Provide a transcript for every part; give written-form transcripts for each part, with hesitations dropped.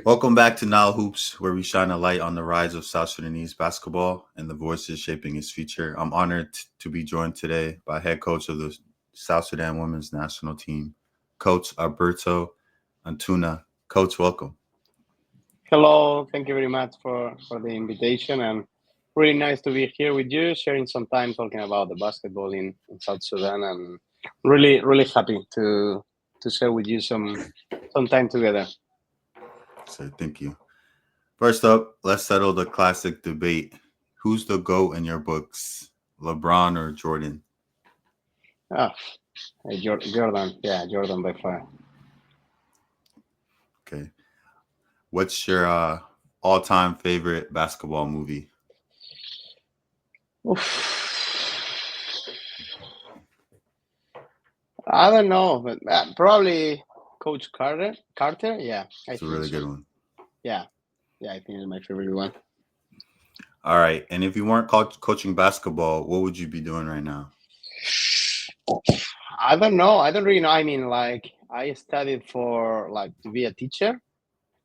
Welcome back to Nile Hoops, where we shine a light on the rise of South Sudanese basketball and the voices shaping its future. I'm honored to be joined today by head coach of the South Sudan women's national team, Coach Alberto Antuna. Coach, welcome. Hello, thank you very much for the invitation and really nice to be here with you, sharing some time talking about the basketball in South Sudan and really happy to share with you some time together. So thank you. First up, let's settle the classic debate. Who's the GOAT in your books, LeBron or Jordan? Ah, Jordan, yeah, Jordan by far. Okay. What's your all-time favorite basketball movie? Oof. I don't know, but probably Coach Carter. Carter, yeah, I It's a think really so. good one. Yeah, yeah, I think it's my favorite one. All right. And if you weren't coaching basketball, what would you be doing right now? I don't know. I don't really know. I mean, like I studied for like to be a teacher,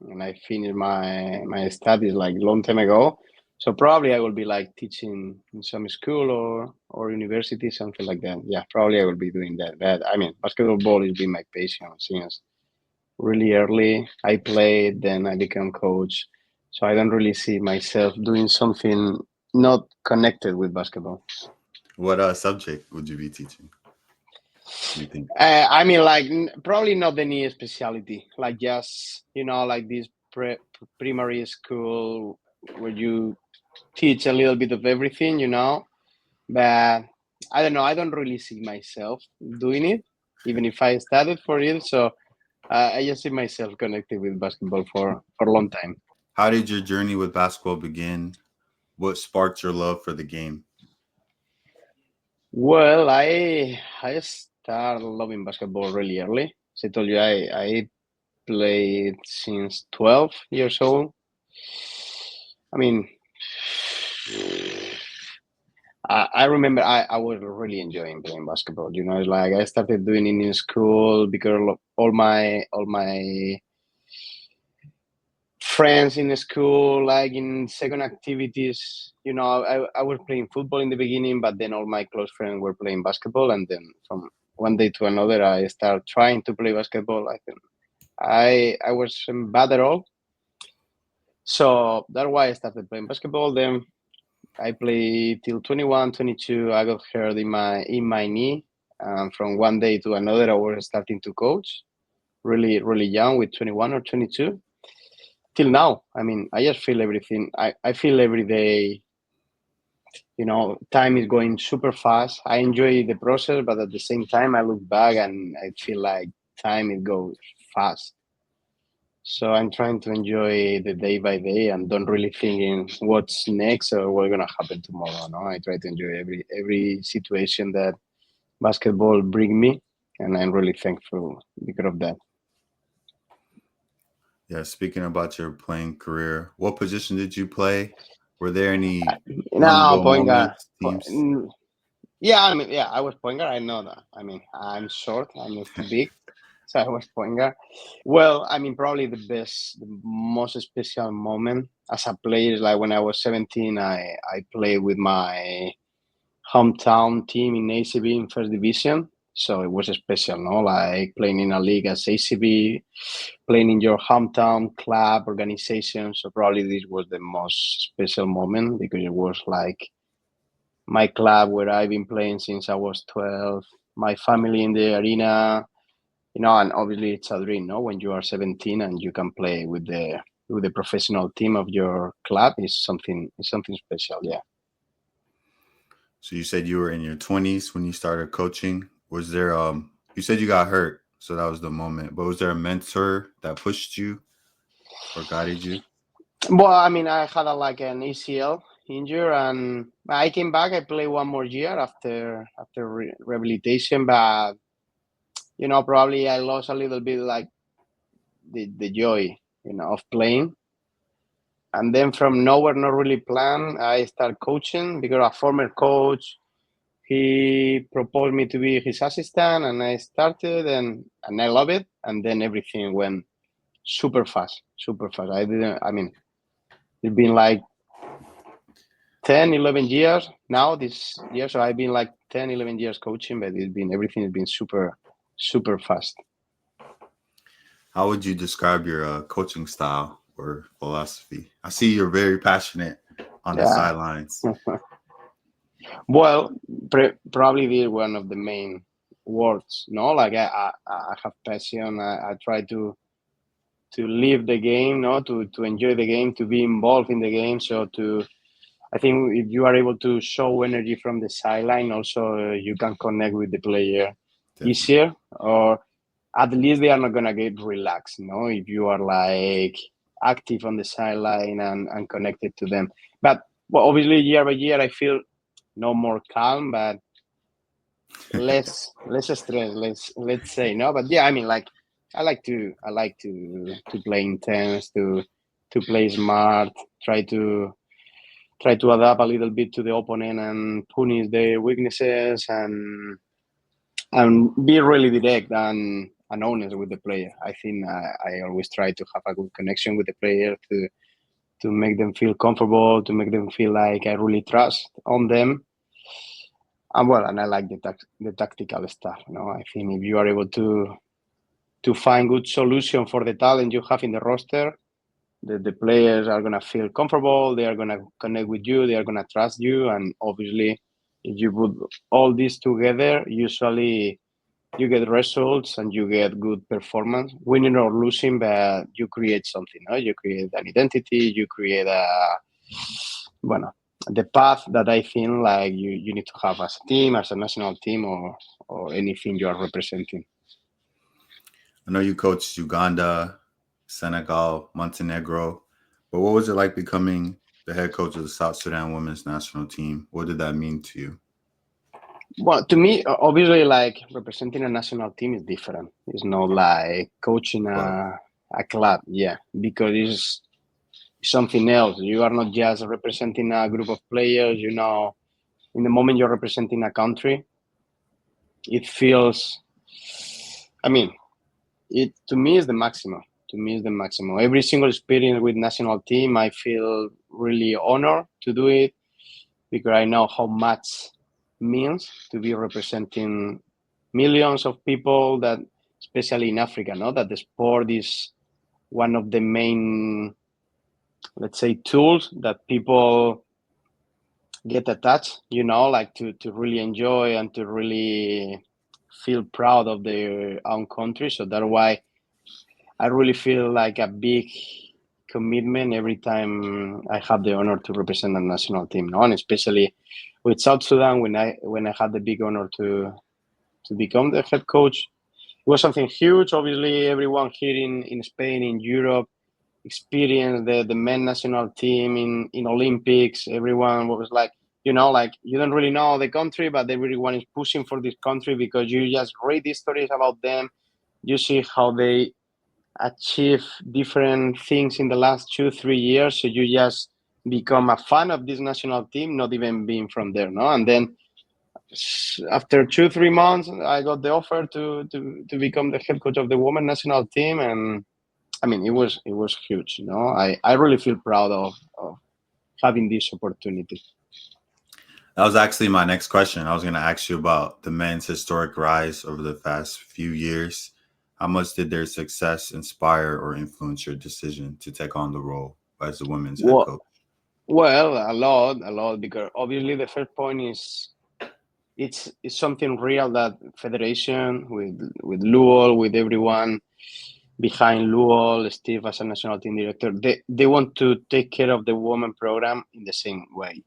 and I finished my studies like a long time ago. So probably I will be like teaching in some school or university, something like that. Yeah, probably I will be doing that. But I mean, basketball has been my passion since really early. I played, then I became coach. So I don't really see myself doing something not connected with basketball. What subject would you be teaching? Do you think? I mean, like probably not any specialty, like just like this primary school where you teach a little bit of everything, But I don't know. I don't really see myself doing it, even if I studied for it. So I just see myself connected with basketball for a long time. How did your journey with basketball begin? What sparked your love for the game? Well, I started loving basketball really early. As I told you, I played since 12 years old. I mean, I remember I was really enjoying playing basketball. It's like I started doing it in school because of all my friends in the school, like in second activities. I was playing football in the beginning, but then all my close friends were playing basketball, and then from one day to another, I started trying to play basketball. I think I wasn't bad at all, so that's why I started playing basketball. Then I played till 21, 22. I got hurt in my knee. From one day to another, I was starting to coach really young with 21 or 22 till now. I mean, I just feel everything. I feel every day, time is going super fast. I enjoy the process, but at the same time, I look back and I feel like time it goes fast. So I'm trying to enjoy the day by day and don't really think in what's next or what's gonna happen tomorrow. No, I try to enjoy every situation that basketball bring me, and I'm really thankful because of that. Yeah, speaking about your playing career, what position did you play? Were there any Now, memorable point guard. moments, teams? Yeah, I mean, yeah, I was point guard. I know that. I mean, I'm short. I'm not too big, so I was point guard. Well, I mean, probably the most special moment as a player is like when I was 17. I played with my hometown team in ACB in first division. So it was special, no? Like playing in a league as ACB, playing in your hometown club organization. So probably this was the most special moment because it was like my club where I've been playing since I was 12, my family in the arena, and obviously it's a dream, no? When you are 17 and you can play with the professional team of your club is something special, yeah. So you said you were in your 20s when you started coaching. Was there you said you got hurt, so that was the moment. But was there a mentor that pushed you or guided you? Well, I mean, I had like an ACL injury, and I came back. I played one more year after rehabilitation, but probably I lost a little bit like the joy, of playing. And then from nowhere, not really planned, I started coaching because a former coach he proposed me to be his assistant, and I started, and I love it. And then everything went super fast. I mean, it's been like 10, 11 years now this year. So I've been like 10, 11 years coaching, but everything has been super, super fast. How would you describe your coaching style or philosophy? I see you're very passionate on the Yeah. sidelines. Well, probably be one of the main words. No, like I have passion. I try to live the game, no, to enjoy the game, to be involved in the game. So I think if you are able to show energy from the sideline, also you can connect with the player Definitely. easier, or at least they are not gonna get relaxed. No, if you are like active on the sideline and connected to them. But well, obviously year by year, I feel no more calm, but less stress. Let's say no, but yeah, I mean, like I like to play intense, to play smart, try to adapt a little bit to the opponent and punish their weaknesses and be really direct and honest with the player. I think I always try to have a good connection with the player to make them feel comfortable, to make them feel like I really trust on them. And I like the tactical stuff. No, I think if you are able to find good solution for the talent you have in the roster, the players are gonna feel comfortable. They are gonna connect with you. They are gonna trust you. And obviously, if you put all this together, usually you get results and you get good performance, winning or losing. But you create something. No? You create an identity. You create bueno, the path that I think like you need to have as a team, as a national team, or anything you are representing. I know you coached Uganda, Senegal, Montenegro, but what was it like becoming the head coach of the South Sudan women's national team? What did that mean to you? Well, to me, obviously, like representing a national team is different. It's not like coaching Club. a club, yeah, because it's something else. You are not just representing a group of players. You know, in the moment you're representing a country, it feels. I mean, it to me is the maximum. To me is the maximum. Every single experience with national team, I feel really honored to do it because I know how much means to be representing millions of people that, especially in Africa, no, that the sport is one of the main, let's say, tools that people get attached, you know, like to really enjoy and to really feel proud of their own country. So that's why I really feel like a big commitment every time I have the honor to represent a national team, no? And especially with South Sudan when I had the big honor to become the head coach. It was something huge. Obviously, everyone here in Spain, in Europe, experienced the men national team in Olympics. Everyone was like, you know, like you don't really know the country, but everyone is pushing for this country because you just read these stories about them. You see how they achieve different things in the last 2-3 years. So you just become a fan of this national team, not even being from there, no? And then after 2-3 months, I got the offer to become the head coach of the women national team, and I mean it was huge. You know, I really feel proud of having this opportunity. That was actually my next question. I was going to ask you about the men's historic rise over the past few years. How much did their success inspire or influence your decision to take on the role as the women's head Well, coach? well, a lot, because obviously the first point is it's something real that federation with Luol, with everyone behind Luol, Steve as a national team director, they want to take care of the women program in the same way.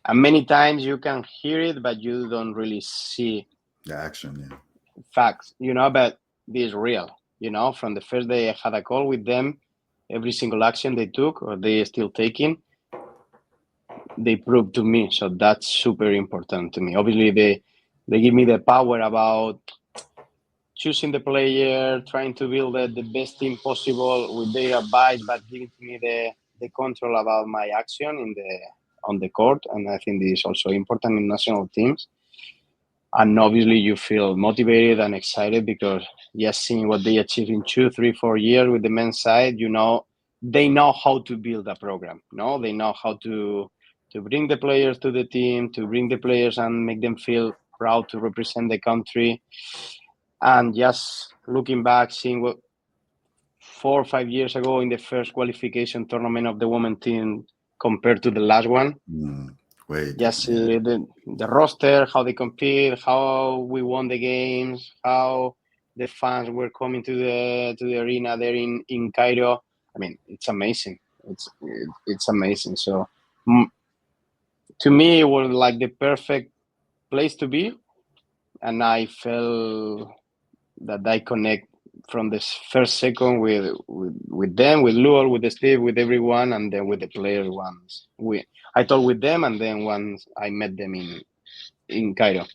And many times you can hear it, but you don't really see The action, yeah. facts, you know, but this is real. You know, from the first day I had a call with them, every single action they took or they still taking, they proved to me. So that's super important to me. Obviously, they give me the power about choosing the player, trying to build the best team possible with their advice, but giving to me the control about my action on the court. And I think this is also important in national teams. And obviously, you feel motivated and excited because just seeing what they achieved in 2, 3, 4 years with the men's side, they know how to build a program. They know how to bring the players to the team, to bring the players and make them feel proud to represent the country. And just looking back, seeing what 4 or 5 years ago in the first qualification tournament of the women team compared to the last one, just see the roster, how they compete, how we won the games, how the fans were coming to the arena there in Cairo. I mean, it's amazing. It's amazing. So to me, it was like the perfect place to be, and I felt that I connect from the first second with them, with Luol, with Steve, with everyone, and then with the players once I talked with them, and then once I met them in Cairo.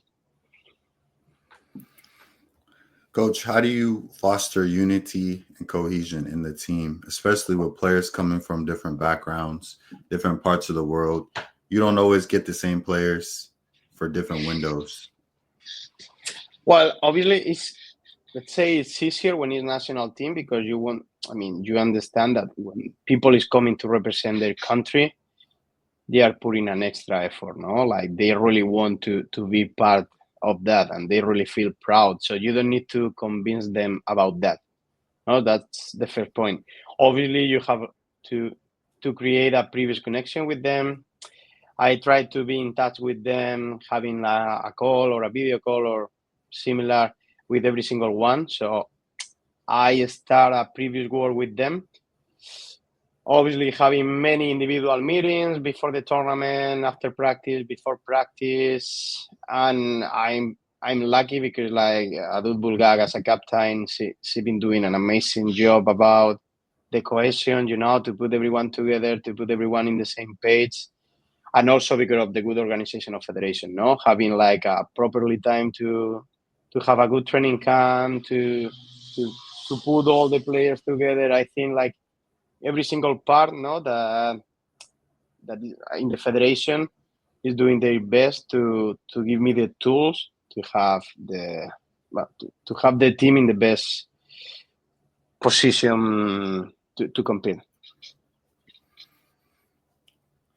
Coach, how do you foster unity and cohesion in the team, especially with players coming from different backgrounds, different parts of the world? You don't always get the same players for different windows. Well, obviously, let's say it's easier when it's national team because you understand that when people is coming to represent their country, they are putting an extra effort, like they really want to be part of that, and they really feel proud. So you don't need to convince them about that. No, that's the first point. Obviously, you have to create a previous connection with them. I try to be in touch with them, having a call or a video call or similar with every single one. So I start a previous work with them. Obviously, having many individual meetings before the tournament, after practice, before practice, and I'm lucky because like Adut Bulgag as a captain, she been doing an amazing job about the cohesion, to put everyone together, to put everyone in the same page, and also because of the good organization of federation, having like a properly time to have a good training camp, to put all the players together. I think like every single part, that is in the federation is doing their best to give me the tools to have the team in the best position to compete.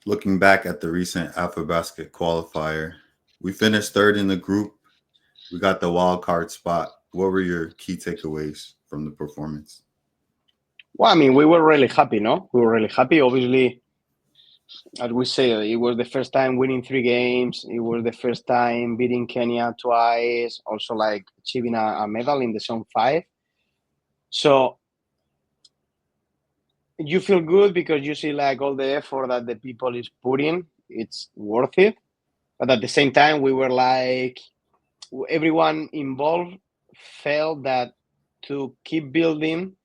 Looking back at the recent Afrobasket qualifier, we finished third in the group. We got the wild card spot. What were your key takeaways from the performance? Well, I mean, we were really happy, We were really happy. Obviously, as we say, it was the first time winning 3 games. It was the first time beating Kenya twice. Also, like achieving a medal in the Zone 5. So you feel good because you see like all the effort that the people is putting. It's worth it. But at the same time, we were like, everyone involved felt that to keep building,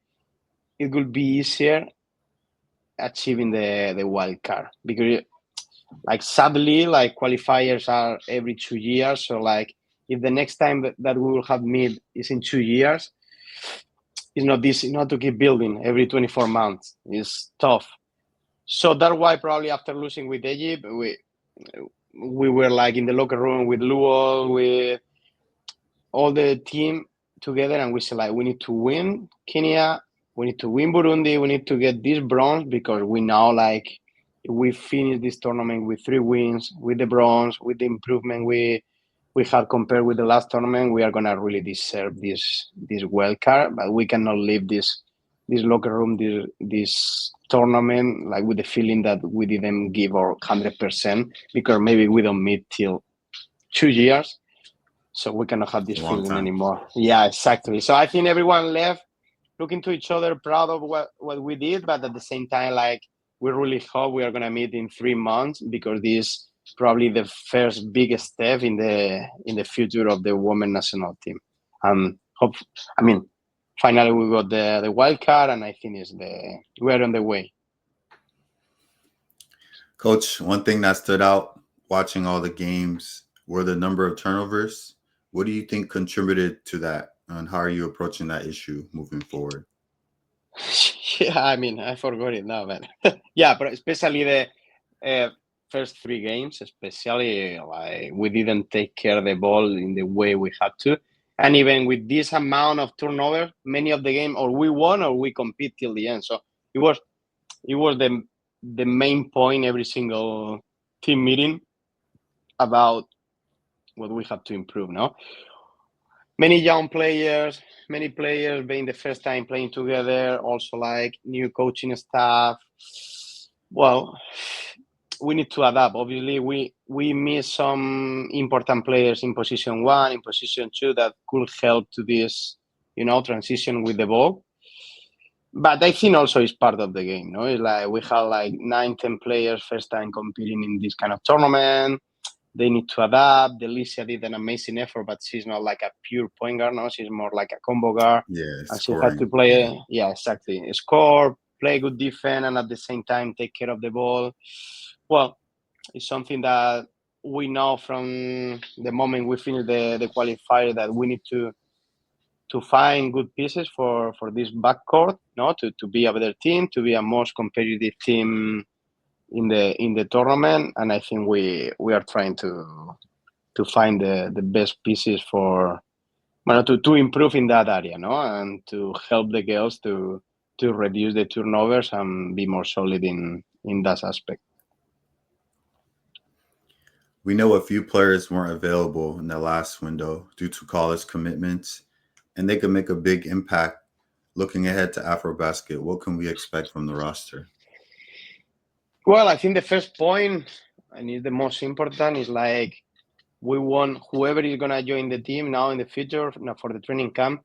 it would be easier achieving the wild card, because like sadly, like qualifiers are every 2 years. So like if the next time that we will have meet is in 2 years, it's not this, not to keep building every 24 months. It's tough. So that's why probably after losing with Egypt, we were like in the locker room with Luol, with all the team together, and we said like, we need to win Kenya, we need to win Burundi, we need to get this bronze, because we know like if we finish this tournament with 3 wins, with the bronze, with the improvement we had compared with the last tournament, we are gonna really deserve this wild card. But we cannot leave this locker room, this tournament, like with the feeling that we didn't give our 100%, because maybe we don't meet till 2 years. So we cannot have this feeling anymore. Yeah, exactly. So I think everyone left looking to each other, proud of what we did, but at the same time, like, we really hope we are going to meet in 3 months, because this is probably the first biggest step in the future of the women national team. Finally we got the wild card, and I think we're on the way. Coach, one thing that stood out watching all the games were the number of turnovers. What do you think contributed to that, and how are you approaching that issue moving forward? Yeah, I mean, I forgot it now, but yeah, but especially the first 3 games, especially like we didn't take care of the ball in the way we had to. And even with this amount of turnover, many of the game, or we won or we compete till the end. So it was the main point every single team meeting about what we have to improve. No, many young players, many players being the first time playing together. Also, like new coaching staff. Well, we need to adapt. Obviously, we miss some important players in position 1, in position 2 that could help to this, transition with the ball. But I think also it's part of the game. No, it's like we have like 9, 10 players first time competing in this kind of tournament. They need to adapt. Delicia did an amazing effort, but she's not like a pure point guard. No, she's more like a combo guard. Yeah, And she had to scoring. play, exactly, score, play good defense, and at the same time take care of the ball. Well, it's something that we know from the moment we finish the qualifier that we need to find good pieces for this backcourt, to be a better team, to be a most competitive team in the tournament. And I think we are trying to find the best pieces for to improve in that area, and to help the girls to reduce the turnovers and be more solid in that aspect. We know a few players weren't available in the last window due to college commitments, and they could make a big impact. Looking ahead to Afrobasket, what can we expect from the roster? Well, I think the first point, and is the most important, is like we want whoever is gonna join the team now in the future, now for the training camp,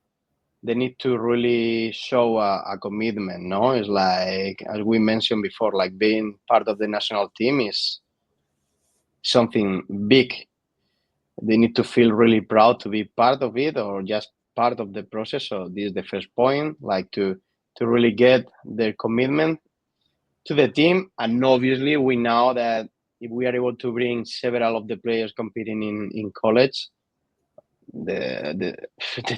they need to really show a commitment. No, it's like as we mentioned before, like being part of the national team is something big. They need to feel really proud to be part of it or just part of the process. So this is the first point, like to really get their commitment to the team. And obviously we know that if we are able to bring several of the players competing in college, the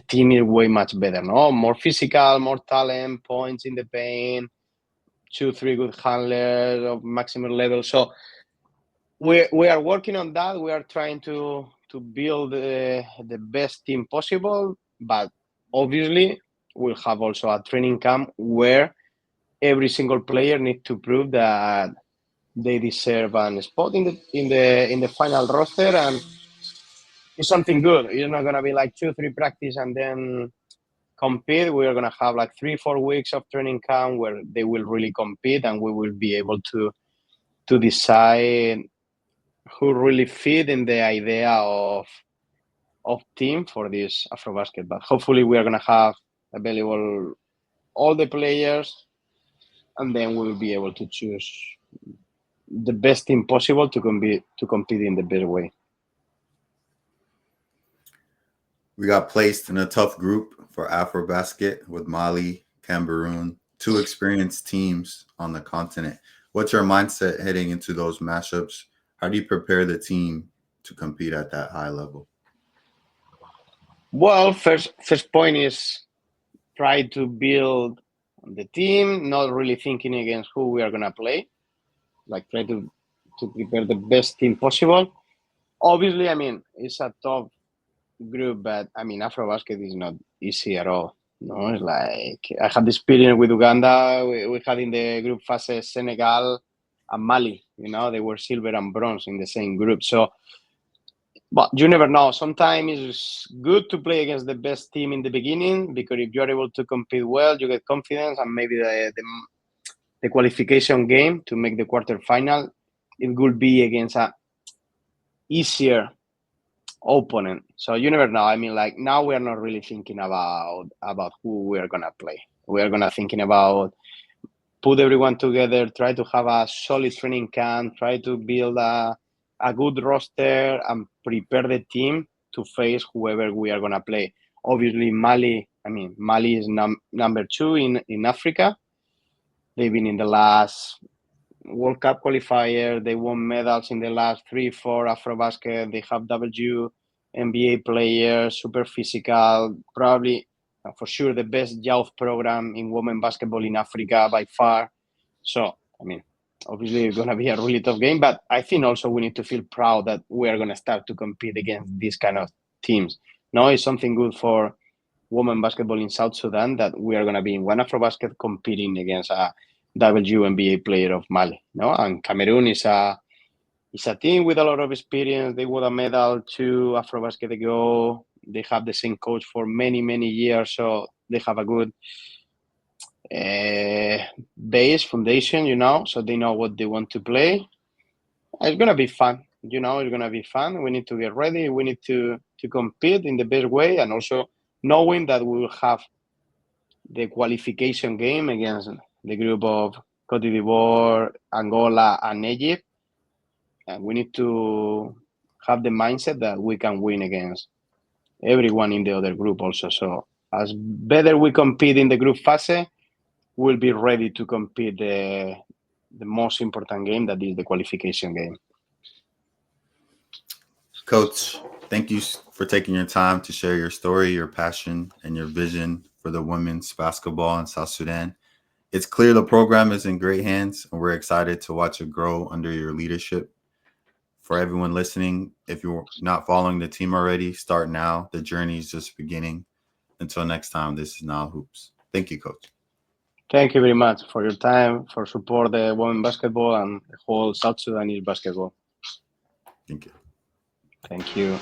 team is way much better, no? More physical, more talent, points in the paint, 2-3 good handlers of maximum level. So we are working on that. We are trying to build the best team possible, but obviously we'll have also a training camp where every single player needs to prove that they deserve a spot in the final roster, and it's something good. It's not gonna be like 2-3 practice and then compete. We are gonna have like 3-4 weeks of training camp where they will really compete, and we will be able to decide who really fit in the idea of team for this Afrobasket. But hopefully we are gonna have available all the players, and then we will be able to choose the best team possible to compete in the best way. We got placed in a tough group for Afrobasket with Mali, Cameroon, 2 experienced teams on the continent. What's your mindset heading into those matchups? How do you prepare the team to compete at that high level? Well, first point is try to build the team, not really thinking against who we are gonna play. Like try to prepare the best team possible. Obviously, I mean it's a tough group, but I mean Afrobasket is not easy at all. No, it's like I had the experience with Uganda. We had in the group phases Senegal and Mali. They were silver and bronze in the same group. So, but you never know. Sometimes it's good to play against the best team in the beginning, because if you're able to compete well, you get confidence, and maybe the qualification game to make the quarterfinal, it will be against a easier opponent. So you never know. I mean, like now we are not really thinking about who we are gonna play. We are gonna thinking about put everyone together, try to have a solid training camp, try to build a good roster, and prepare the team to face whoever we are gonna play. Obviously, Mali is number 2 in Africa. They've been in the last World Cup qualifier. They won medals in the last 3-4 Afrobasket. They have WNBA players, super physical, probably for sure the best youth program in women basketball in Africa by far. So, I mean, obviously it's going to be a really tough game, but I think also we need to feel proud that we are going to start to compete against these kind of teams. No, it's something good for women basketball in South Sudan that we are going to be in one Afrobasket competing against a WNBA player of Mali. No, and Cameroon is a team with a lot of experience. They won a medal 2 Afrobasket ago. They have the same coach for many, many years, so they have a good base foundation, so they know what they want to play. It's gonna be fun, it's gonna be fun. We need to get ready. We need to compete in the best way, and also knowing that we will have the qualification game against the group of Cote d'Ivoire, Angola, and Egypt, and we need to have the mindset that we can win against everyone in the other group also. So as better we compete in the group phase, we'll be ready to compete the most important game, that is the qualification game. Coach, thank you for taking your time to share your story, your passion, and your vision for the women's basketball in South Sudan. It's clear the program is in great hands, and we're excited to watch it grow under your leadership. For everyone listening, if you're not following the team already, start now. The journey is just beginning. Until next time, this is Nile Hoops. Thank you, Coach. Thank you very much for your time, for support the women basketball and the whole South Sudanese basketball. Thank you. Thank you.